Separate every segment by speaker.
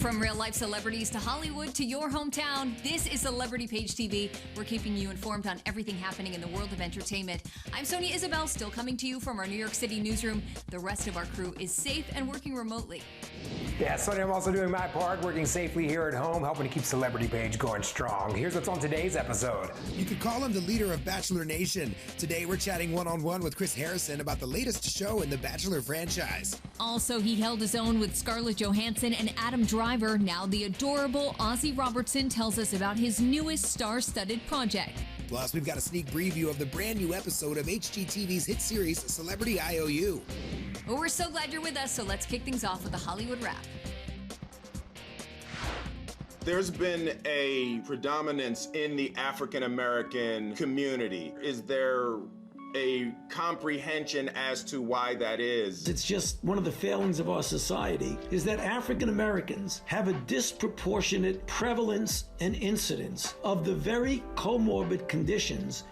Speaker 1: From real-life celebrities to Hollywood to your hometown, this is Celebrity Page TV. We're keeping you informed on everything happening in the world of entertainment. I'm Sonia Isabel, still coming to you from our New York City newsroom. The rest of our crew is safe and working remotely.
Speaker 2: Yeah, Sonia, I'm also doing my part, working safely here at home, helping to keep Celebrity Page going strong. Here's what's on today's episode.
Speaker 3: You could call him the leader of Bachelor Nation. Today, we're chatting one-on-one with Chris Harrison about the latest show in the Bachelor franchise.
Speaker 1: Also, he held his own with Scarlett Johansson and Adam Driver. Now the adorable Ozzy Robertson tells us about his newest star-studded project.
Speaker 3: Plus, we've got a sneak preview of the brand new episode of HGTV's hit series, Celebrity IOU.
Speaker 1: Well, we're so glad you're with us, so let's kick things off with a Hollywood wrap.
Speaker 4: There's been a predominance in the African American community. Is there a comprehension as to why that is?
Speaker 5: It's just one of the failings of our society is that African Americans have a disproportionate prevalence and incidence of the very comorbid conditions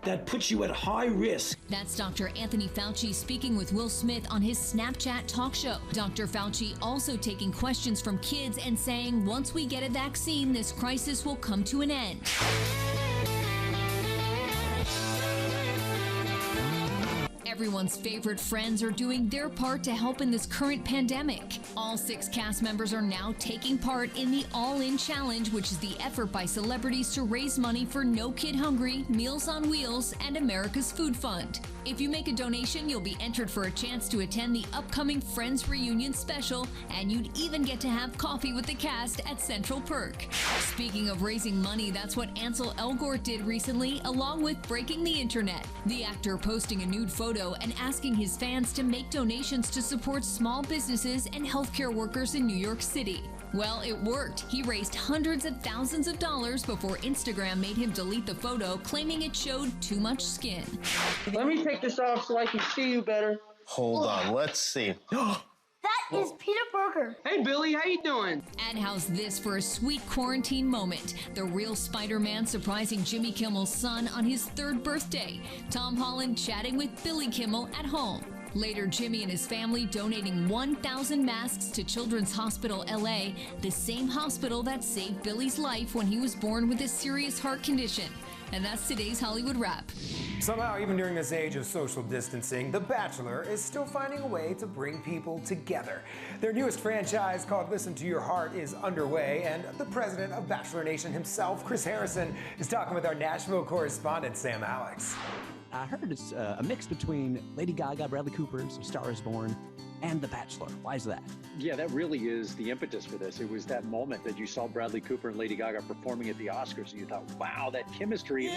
Speaker 5: that puts you at high risk.
Speaker 1: That's Dr. Anthony Fauci speaking with Will Smith on his Snapchat talk show. Dr. Fauci also taking questions from kids and saying once we get a vaccine, this crisis will come to an end. Everyone's favorite friends are doing their part to help in this current pandemic. All 6 cast members are now taking part in the All In Challenge, which is the effort by celebrities to raise money for No Kid Hungry, Meals on Wheels, and America's Food Fund. If you make a donation, you'll be entered for a chance to attend the upcoming Friends Reunion special, and you'd even get to have coffee with the cast at Central Perk. Speaking of raising money, that's what Ansel Elgort did recently, along with breaking the internet. The actor posting a nude photo and asking his fans to make donations to support small businesses and healthcare workers in New York City. Well, it worked. He raised hundreds of thousands of dollars before Instagram made him delete the photo, claiming it showed too much skin.
Speaker 6: Let me take this off so I can see you better.
Speaker 7: Hold on, let's see.
Speaker 8: That is Peter Burger.
Speaker 6: Hey, Billy, how you doing?
Speaker 1: And how's this for a sweet quarantine moment? The real Spider-Man surprising Jimmy Kimmel's son on his 3rd birthday. Tom Holland chatting with Billy Kimmel at home. Later, Jimmy and his family donating 1,000 masks to Children's Hospital LA, the same hospital that saved Billy's life when he was born with a serious heart condition. And that's today's Hollywood Wrap.
Speaker 2: Somehow, even during this age of social distancing, The Bachelor is still finding a way to bring people together. Their newest franchise, called Listen to Your Heart, is underway, and the president of Bachelor Nation himself, Chris Harrison, is talking with our Nashville correspondent, Sam Alex.
Speaker 9: I heard it's a mix between Lady Gaga, Bradley Cooper's A Star is Born, and The Bachelor. Why is that?
Speaker 10: Yeah, that really is the impetus for this. It was that moment that you saw Bradley Cooper and Lady Gaga performing at the Oscars, and you thought, wow, that chemistry.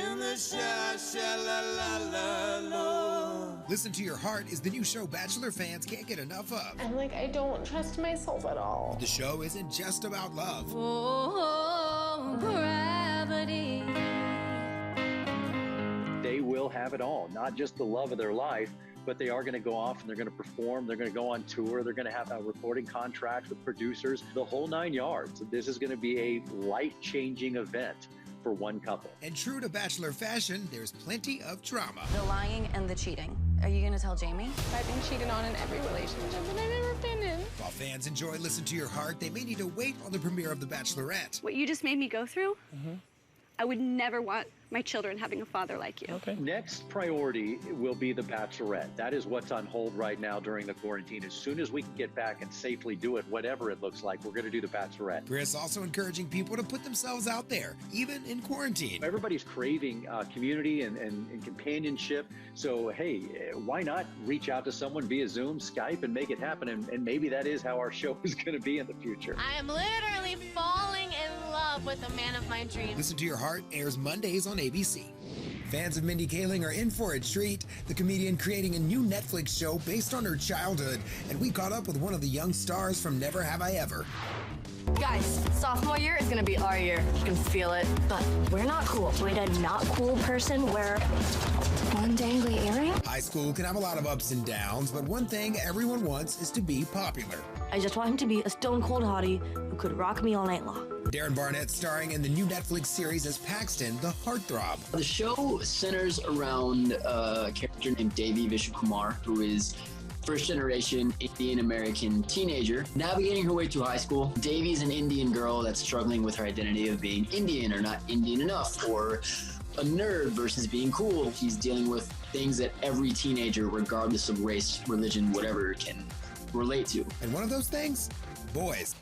Speaker 3: Listen to Your Heart is the new show Bachelor fans can't get enough of.
Speaker 11: I'm like, I don't trust myself at all.
Speaker 3: The show isn't just about love.
Speaker 1: Oh, gravity.
Speaker 10: They will have it all, not just the love of their life, but they are going to go off and they're going to perform. They're going to go on tour. They're going to have a recording contract with producers, the whole 9 yards. This is going to be a life-changing event for one couple.
Speaker 3: And true to Bachelor fashion, there's plenty of drama.
Speaker 12: The lying and the cheating. Are you going to tell Jamie?
Speaker 11: I've been cheated on in every relationship that I've ever been in.
Speaker 3: While fans enjoy Listen to Your Heart, they may need to wait on the premiere of The Bachelorette.
Speaker 13: What you just made me go through, I would never want my children having a father like you.
Speaker 10: Okay. Next priority will be The Bachelorette. That is what's on hold right now during the quarantine. As soon as we can get back and safely do it, whatever it looks like, we're going to do The Bachelorette.
Speaker 3: Chris also encouraging people to put themselves out there, even in quarantine.
Speaker 10: Everybody's craving community and companionship. So, hey, why not reach out to someone via Zoom, Skype, and make it happen? And maybe that is how our show is going to be in the future.
Speaker 8: I am literally falling in love with the man of my dreams.
Speaker 3: Listen to Your Heart airs Mondays on ABC. Fans of Mindy Kaling are in for a treat. The comedian creating a new Netflix show based on her childhood. And we caught up with one of the young stars from Never Have I Ever.
Speaker 14: Guys, sophomore year is gonna be our year. You can feel it. But we're not cool. Would a not cool person wear one dangly earring?
Speaker 3: High school can have a lot of ups and downs, but one thing everyone wants is to be popular.
Speaker 14: I just want him to be a stone cold hottie who could rock me all night long.
Speaker 3: Darren Barnett starring in the new Netflix series as Paxton, the heartthrob.
Speaker 15: The show centers around a character named Devi Vishwakumar, who is first-generation Indian-American teenager navigating her way through high school. Davy's an Indian girl that's struggling with her identity of being Indian or not Indian enough, or a nerd versus being cool. He's dealing with things that every teenager, regardless of race, religion, whatever, can relate to.
Speaker 3: And one of those things? Boys.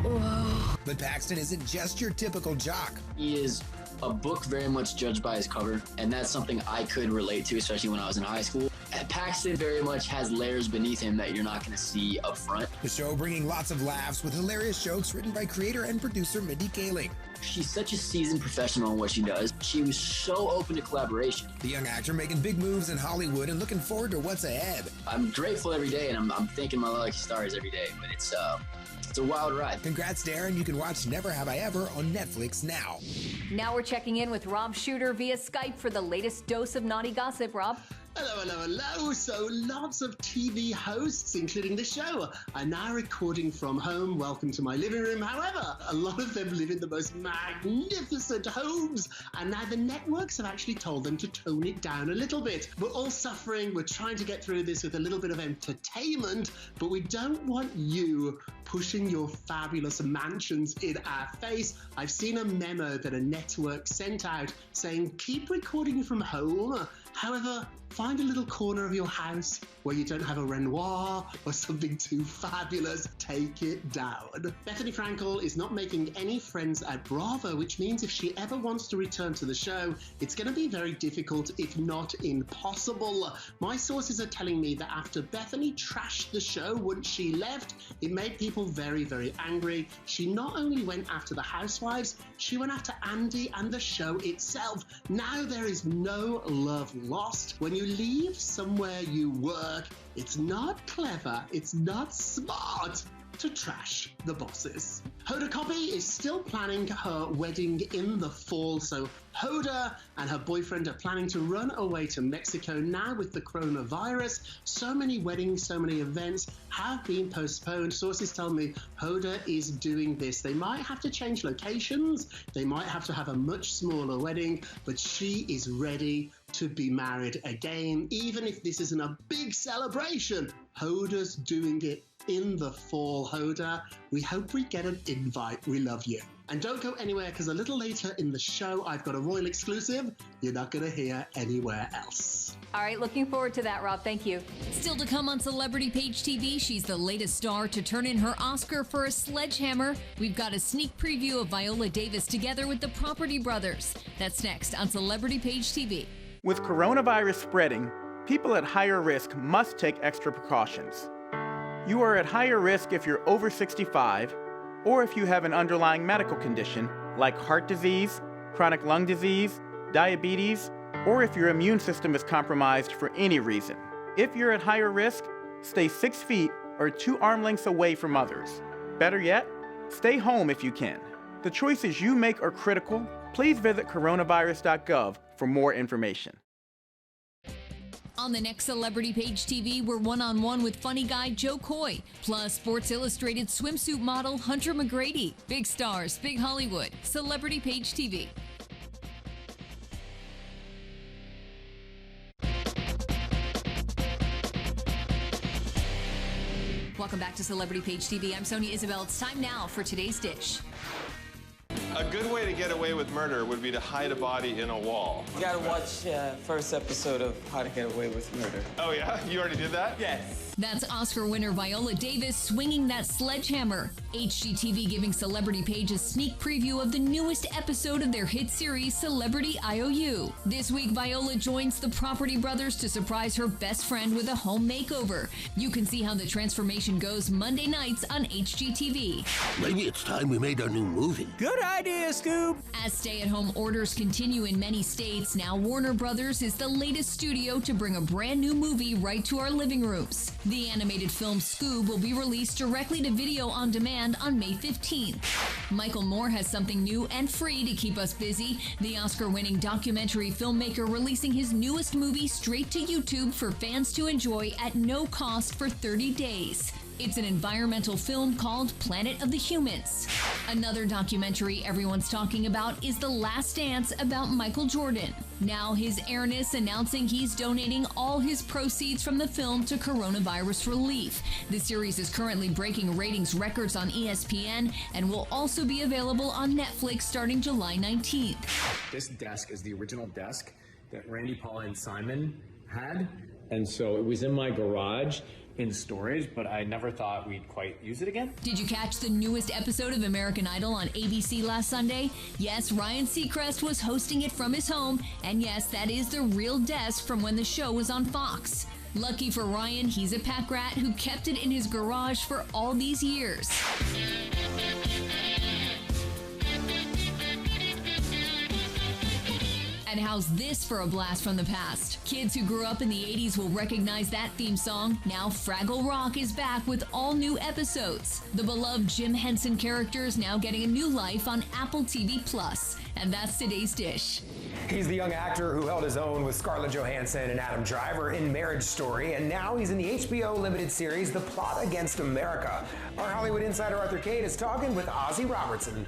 Speaker 15: Whoa.
Speaker 3: But Paxton isn't just your typical jock.
Speaker 15: He is a book very much judged by his cover, and that's something I could relate to, especially when I was in high school. And Paxton very much has layers beneath him that you're not going to see up front.
Speaker 3: The show bringing lots of laughs with hilarious jokes written by creator and producer Mindy Kaling.
Speaker 15: She's such a seasoned professional in what she does. She was so open to collaboration.
Speaker 3: The young actor making big moves in Hollywood and looking forward to what's ahead.
Speaker 15: I'm grateful every day, and I'm thanking my lucky stars every day, but it's a wild ride.
Speaker 3: Congrats, Darren. You can watch Never Have I Ever on Netflix now.
Speaker 1: Now we're checking in with Rob Shooter via Skype for the latest dose of naughty gossip. Rob?
Speaker 16: Hello, hello, hello. So lots of TV hosts, including this show, are now recording from home. Welcome to my living room. However, a lot of them live in the most magnificent homes, and now the networks have actually told them to tone it down a little bit. We're all suffering. We're trying to get through this with a little bit of entertainment, but we don't want you pushing your fabulous mansions in our face. I've seen a memo that a network sent out saying, keep recording from home. However, find a little corner of your house where you don't have a Renoir or something too fabulous. Take it down. Bethany Frankel is not making any friends at Bravo, which means if she ever wants to return to the show, it's going to be very difficult, if not impossible. My sources are telling me that after Bethany trashed the show once she left, it made people very, very angry. She not only went after the housewives, she went after Andy and the show itself. Now there is no love lost. When you leave somewhere you work, it's not clever, it's not smart to trash the bosses. Hoda Kotb is still planning her wedding in the fall, so Hoda and her boyfriend are planning to run away to Mexico now with the coronavirus. So many weddings, so many events have been postponed. Sources tell me Hoda is doing this. They might have to change locations, they might have to have a much smaller wedding, but she is ready to be married again, even if this isn't a big celebration. Hoda's doing it in the fall. Hoda, we hope we get an invite. We love you. And don't go anywhere, because a little later in the show, I've got a royal exclusive you're not going to hear anywhere else.
Speaker 1: All right, looking forward to that, Rob. Thank you. Still to come on Celebrity Page TV, she's the latest star to turn in her Oscar for a sledgehammer. We've got a sneak preview of Viola Davis together with the Property Brothers. That's next on Celebrity Page TV.
Speaker 17: With coronavirus spreading, people at higher risk must take extra precautions. You are at higher risk if you're over 65, or if you have an underlying medical condition like heart disease, chronic lung disease, diabetes, or if your immune system is compromised for any reason. If you're at higher risk, stay 6 feet or 2 arm lengths away from others. Better yet, stay home if you can. The choices you make are critical. Please visit coronavirus.gov for more information.
Speaker 1: On the next Celebrity Page TV, we're one-on-one with funny guy Joe Coy, plus Sports Illustrated swimsuit model Hunter McGrady. Big stars, big Hollywood. Celebrity Page TV. Welcome back to Celebrity Page TV. I'm Sonia Isabel. It's time now for today's dish.
Speaker 18: A good way to get away with murder would be to hide a body in a wall.
Speaker 19: You gotta watch first episode of How to Get Away with Murder.
Speaker 18: Oh yeah? You already did that?
Speaker 19: Yes.
Speaker 1: That's Oscar winner Viola Davis swinging that sledgehammer. HGTV giving Celebrity Page a sneak preview of the newest episode of their hit series, Celebrity IOU. This week, Viola joins the Property Brothers to surprise her best friend with a home makeover. You can see how the transformation goes Monday nights on HGTV.
Speaker 20: Maybe it's time we made our new movie.
Speaker 19: Good idea, Scoop!
Speaker 1: As stay-at-home orders continue in many states, now Warner Brothers is the latest studio to bring a brand new movie right to our living rooms. The animated film Scoob will be released directly to video on demand on May 15th. Michael Moore has something new and free to keep us busy. The Oscar-winning documentary filmmaker releasing his newest movie straight to YouTube for fans to enjoy at no cost for 30 days. It's an environmental film called Planet of the Humans. Another documentary everyone's talking about is The Last Dance about Michael Jordan. Now his heiress announcing he's donating all his proceeds from the film to coronavirus relief. The series is currently breaking ratings records on ESPN and will also be available on Netflix starting July 19th.
Speaker 21: This desk is the original desk that Randy, Paula, and Simon had. And so it was in my garage in storage, but I never thought we'd quite use it again.
Speaker 1: Did you catch the newest episode of American Idol on ABC last Sunday? Yes, Ryan Seacrest was hosting it from his home, and yes, that is the real desk from when the show was on Fox. Lucky for Ryan, he's a pack rat who kept it in his garage for all these years. And how's this for a blast from the past? Kids who grew up in the 80s will recognize that theme song. Now Fraggle Rock is back with all new episodes. The beloved Jim Henson character is now getting a new life on Apple TV+. And that's today's dish.
Speaker 2: He's the young actor who held his own with Scarlett Johansson and Adam Driver in Marriage Story, and now he's in the HBO limited series The Plot Against America. Our Hollywood insider Arthur Cade is talking with Ozzy Robertson.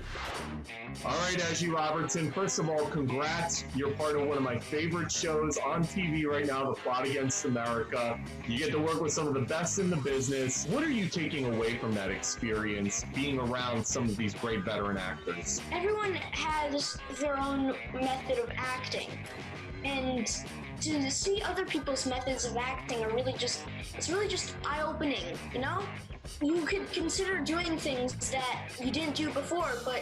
Speaker 4: All right, Ozzy Robertson, first of all, congrats. You're part of one of my favorite shows on TV right now, The Plot Against America. You get to work with some of the best in the business. What are you taking away from that experience, being around some of these great veteran actors?
Speaker 22: Everyone has their own method of acting, and to see other people's methods of acting are really just eye-opening, you know? You could consider doing things that you didn't do before, but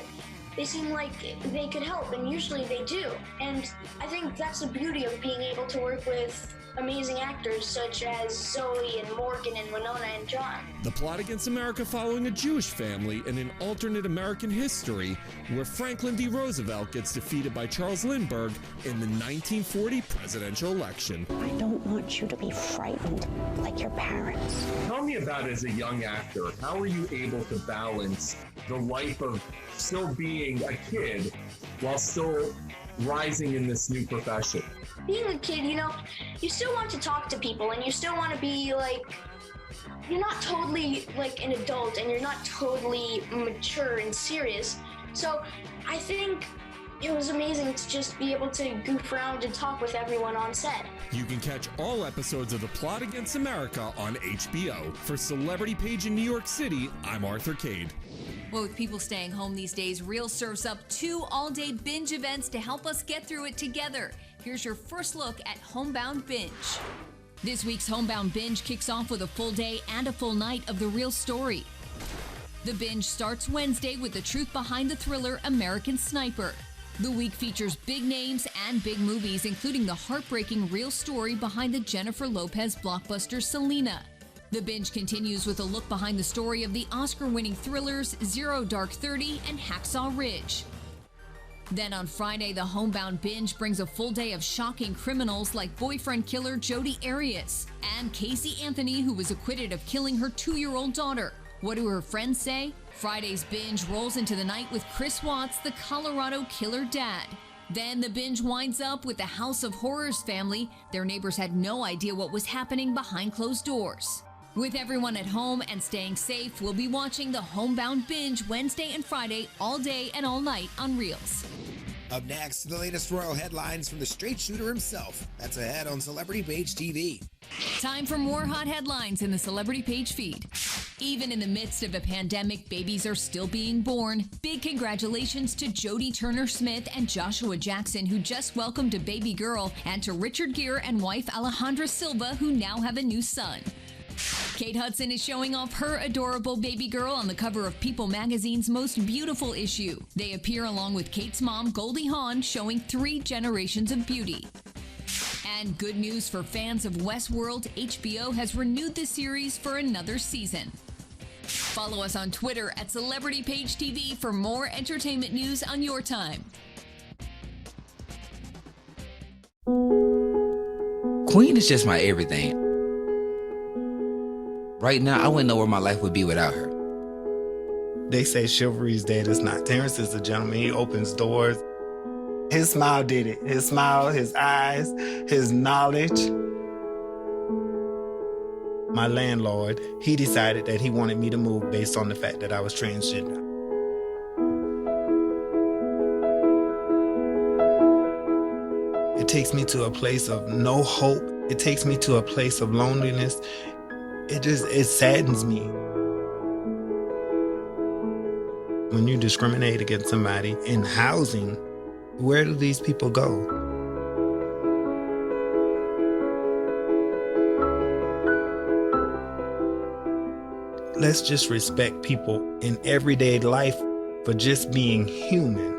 Speaker 22: they seem like they could help, and usually they do. And I think that's the beauty of being able to work with amazing actors such as Zoe and Morgan and Winona and John.
Speaker 23: The Plot Against America following a Jewish family in an alternate American history where Franklin D. Roosevelt gets defeated by Charles Lindbergh in the 1940 presidential election.
Speaker 24: I don't want you to be frightened like your parents.
Speaker 4: Tell me about, as a young actor, how are you able to balance the life of still being a kid while still rising in this new profession?
Speaker 22: Being a kid, you know, you still want to talk to people, and you still want to be like, you're not totally like an adult, and you're not totally mature and serious. So I think it was amazing to just be able to goof around and talk with everyone on set.
Speaker 23: You can catch all episodes of The Plot Against America on HBO. For Celebrity Page in New York City, I'm Arthur Cade.
Speaker 1: Well, with people staying home these days, Reel serves up 2 all-day binge events to help us get through it together. Here's your first look at Homebound Binge. This week's Homebound Binge kicks off with a full day and a full night of the real story. The binge starts Wednesday with the truth behind the thriller American Sniper. The week features big names and big movies, including the heartbreaking real story behind the Jennifer Lopez blockbuster Selena. The binge continues with a look behind the story of the Oscar-winning thrillers Zero Dark 30 and Hacksaw Ridge. Then on Friday, the Homebound Binge brings a full day of shocking criminals like boyfriend killer Jodi Arias and Casey Anthony, who was acquitted of killing her 2-year-old daughter. What do her friends say? Friday's binge rolls into the night with Chris Watts, the Colorado killer dad. Then the binge winds up with the House of Horrors family. Their neighbors had no idea what was happening behind closed doors. With everyone at home and staying safe, we'll be watching the Homebound Binge Wednesday and Friday all day and all night on Reels.
Speaker 3: Up next, the latest royal headlines from the straight shooter himself. That's ahead on Celebrity Page TV.
Speaker 1: Time for more hot headlines in the Celebrity Page feed. Even in the midst of a pandemic, babies are still being born. Big congratulations to Jodie Turner-Smith and Joshua Jackson, who just welcomed a baby girl, and to Richard Gere and wife Alejandra Silva, who now have a new son. Kate Hudson is showing off her adorable baby girl on the cover of People magazine's Most Beautiful issue. They appear along with Kate's mom, Goldie Hawn, showing 3 generations of beauty. And good news for fans of Westworld, HBO has renewed the series for another season. Follow us on Twitter at Celebrity Page TV for more entertainment news on your time.
Speaker 25: Queen is just my everything. Right now, I wouldn't know where my life would be without her.
Speaker 26: They say chivalry's dead. It's not. Terrence is a gentleman. He opens doors. His smile did it. His smile, his eyes, his knowledge. My landlord, he decided that he wanted me to move based on the fact that I was transgender. It takes me to a place of no hope. It takes me to a place of loneliness. It saddens me. When you discriminate against somebody in housing, where do these people go? Let's just respect people in everyday life for just being human.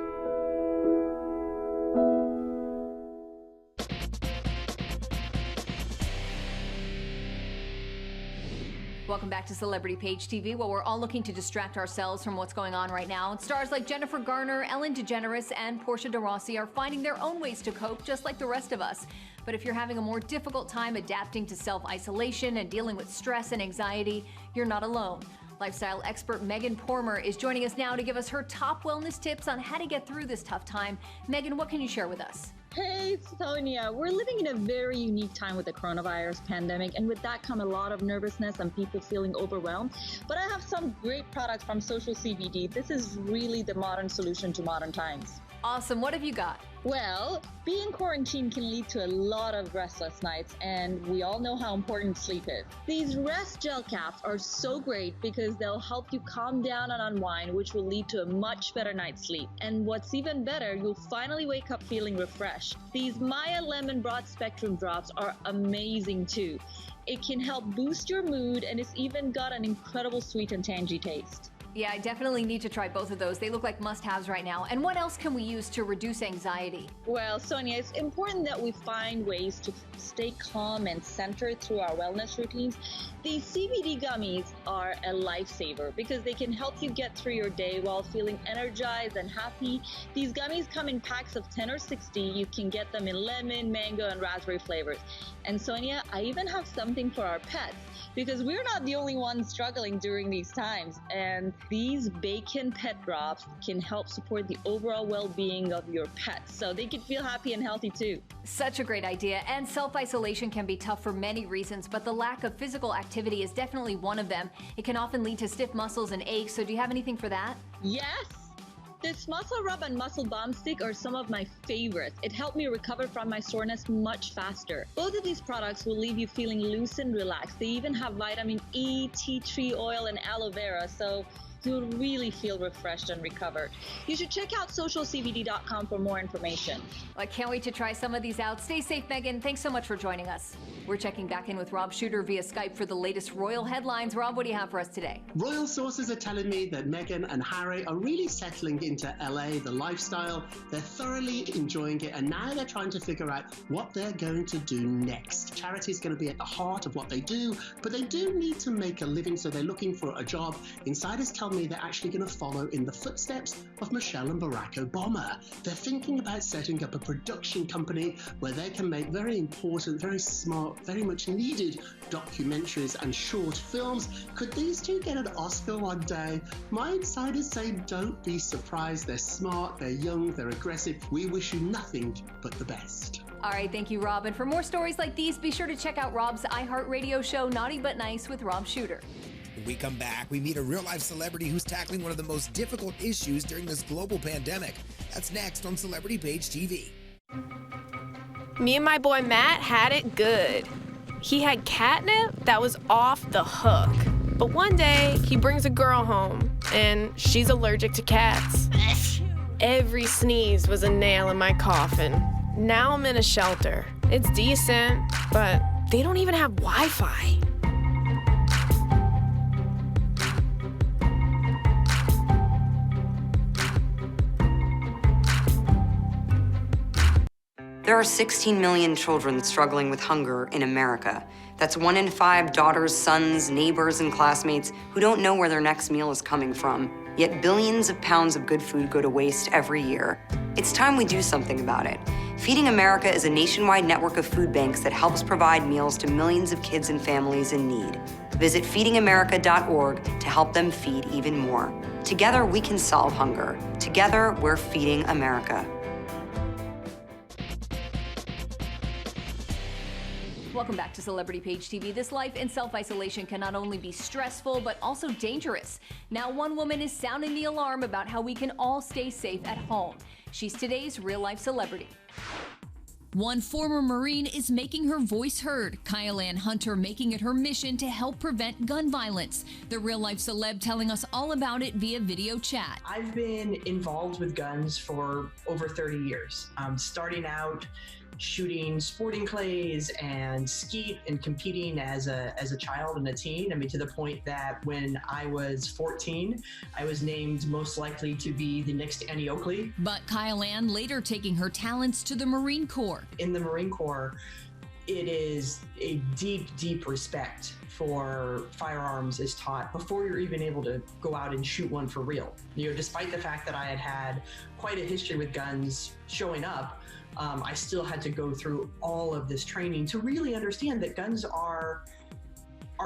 Speaker 1: Welcome back to Celebrity Page TV. Well, we're all looking to distract ourselves from what's going on right now. Stars like Jennifer Garner, Ellen DeGeneres, and Portia de Rossi are finding their own ways to cope, just like the rest of us. But if you're having a more difficult time adapting to self-isolation and dealing with stress and anxiety, you're not alone. Lifestyle expert Megan Pormer is joining us now to give us her top wellness tips on how to get through this tough time. Megan, what can you share with us?
Speaker 5: Hey, Sonia. We're living in a very unique time with the coronavirus pandemic, and with that come a lot of nervousness and people feeling overwhelmed. But I have some great products from Social CBD. This is really the modern solution to modern times.
Speaker 1: Awesome. What have you got?
Speaker 5: Well, being quarantined can lead to a lot of restless nights, and we all know how important sleep is. These rest gel caps are so great because they'll help you calm down and unwind, which will lead to a much better night's sleep. And what's even better, you'll finally wake up feeling refreshed. These Maya Lemon Broad Spectrum drops are amazing too. It can help boost your mood, and it's even got an incredible sweet and tangy taste.
Speaker 1: Yeah, I definitely need to try both of those. They look like must-haves right now. And what else can we use to reduce anxiety?
Speaker 5: Well, Sonia, it's important that we find ways to stay calm and centered through our wellness routines. These CBD gummies are a lifesaver because they can help you get through your day while feeling energized and happy. These gummies come in packs of 10 or 60. You can get them in lemon, mango, and raspberry flavors. And Sonia, I even have something for our pets because we're not the only ones struggling during these times. And these Bacon Pet Drops can help support the overall well-being of your pets so they can feel happy and healthy too.
Speaker 1: Such a great idea. And self-isolation can be tough for many reasons, but the lack of physical activity is definitely one of them. It can often lead to stiff muscles and aches. So do you have anything for that?
Speaker 5: Yes! This Muscle Rub and Muscle Balm Stick are some of my favorites. It helped me recover from my soreness much faster. Both of these products will leave you feeling loose and relaxed. They even have vitamin E, tea tree oil, and aloe vera, so you'll really feel refreshed and recovered. You should check out socialcbd.com for more information.
Speaker 1: Well, I can't wait to try some of these out. Stay safe, Megan. Thanks so much for joining us. We're checking back in with Rob Shooter via Skype for the latest royal headlines. Rob, what do you have for us today?
Speaker 16: Royal sources are telling me that Meghan and Harry are really settling into LA, the lifestyle. They're thoroughly enjoying it, and now they're trying to figure out what they're going to do next. Charity is going to be at the heart of what they do, but they do need to make a living, so they're looking for a job. Insiders tell me they're actually going to follow in the footsteps of Michelle and Barack Obama. They're thinking about setting up a production company where they can make very important, very smart, very much needed documentaries and short films. Could these two get an Oscar one day? My insiders say don't be surprised. They're smart, they're young, they're aggressive. We wish you nothing but the best.
Speaker 1: All right, thank you, Rob. And for more stories like these, be sure to check out Rob's iHeartRadio show, Naughty But Nice with Rob Shooter.
Speaker 3: When we come back, we meet a real-life celebrity who's tackling one of the most difficult issues during this global pandemic. That's next on Celebrity Page TV.
Speaker 6: Me and my boy Matt had it good. He had catnip that was off the hook. But one day, he brings a girl home, and she's allergic to cats. Every sneeze was a nail in my coffin. Now I'm in a shelter. It's decent, but they don't even have Wi-Fi.
Speaker 7: There are 16 million children struggling with hunger in America. That's 1 in 5 daughters, sons, neighbors, and classmates who don't know where their next meal is coming from. Yet billions of pounds of good food go to waste every year. It's time we do something about it. Feeding America is a nationwide network of food banks that helps provide meals to millions of kids and families in need. Visit feedingamerica.org to help them feed even more. Together, we can solve hunger. Together, we're feeding America.
Speaker 1: Welcome back to Celebrity Page TV. This life in self-isolation can not only be stressful, but also dangerous. Now, one woman is sounding the alarm about how we can all stay safe at home. She's today's real-life celebrity. One former Marine is making her voice heard. Kyle-Ann Hunter making it her mission to help prevent gun violence. The real-life celeb telling us all about it via video chat.
Speaker 8: I've been involved with guns for over 30 years. Starting out shooting sporting clays and skeet and competing as a child and a teen. I mean, to the point that when I was 14, I was named most likely to be the next Annie Oakley.
Speaker 1: But Kyle-Ann later taking her talents to the Marine Corps.
Speaker 8: In the Marine Corps, it is a deep, deep respect for firearms is taught before you're even able to go out and shoot one for real. You know, despite the fact that I had quite a history with guns showing up, I still had to go through all of this training to really understand that guns are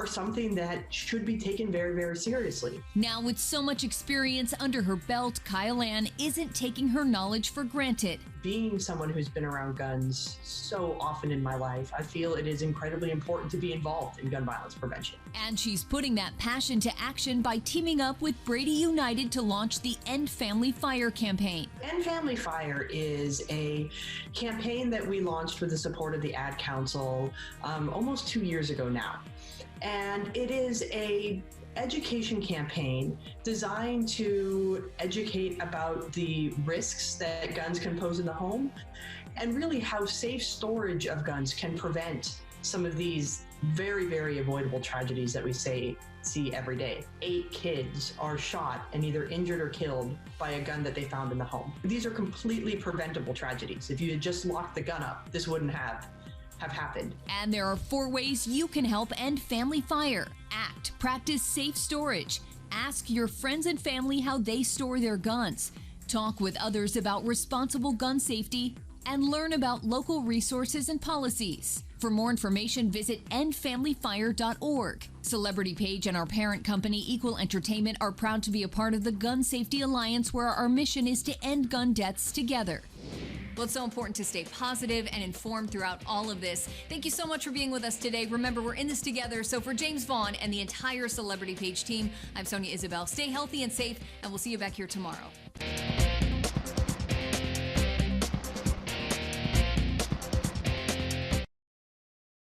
Speaker 8: something that should be taken very, very seriously.
Speaker 1: Now, with so much experience under her belt, Kyle-Ann isn't taking her knowledge for granted.
Speaker 8: Being someone who's been around guns so often in my life, I feel it is incredibly important to be involved in gun violence prevention.
Speaker 1: And she's putting that passion to action by teaming up with Brady United to launch the End Family Fire campaign.
Speaker 8: End Family Fire is a campaign that we launched with the support of the Ad Council almost 2 years ago now. And it is a education campaign designed to educate about the risks that guns can pose in the home and really how safe storage of guns can prevent some of these very, very avoidable tragedies that we see every day. 8 kids are shot and either injured or killed by a gun that they found in the home. These are completely preventable tragedies. If you had just locked the gun up, this wouldn't have happened.
Speaker 1: And there are 4 ways you can help end family fire. Act, practice safe storage. Ask your friends and family how they store their guns. Talk with others about responsible gun safety and learn about local resources and policies. For more information, visit endfamilyfire.org. Celebrity Page and our parent company, Equal Entertainment, are proud to be a part of the Gun Safety Alliance, where our mission is to end gun deaths together. Well, it's so important to stay positive and informed throughout all of this. Thank you so much for being with us today. Remember, we're in this together. So for James Vaughn and the entire Celebrity Page team, I'm Sonia Isabel. Stay healthy and safe, and we'll see you back here tomorrow.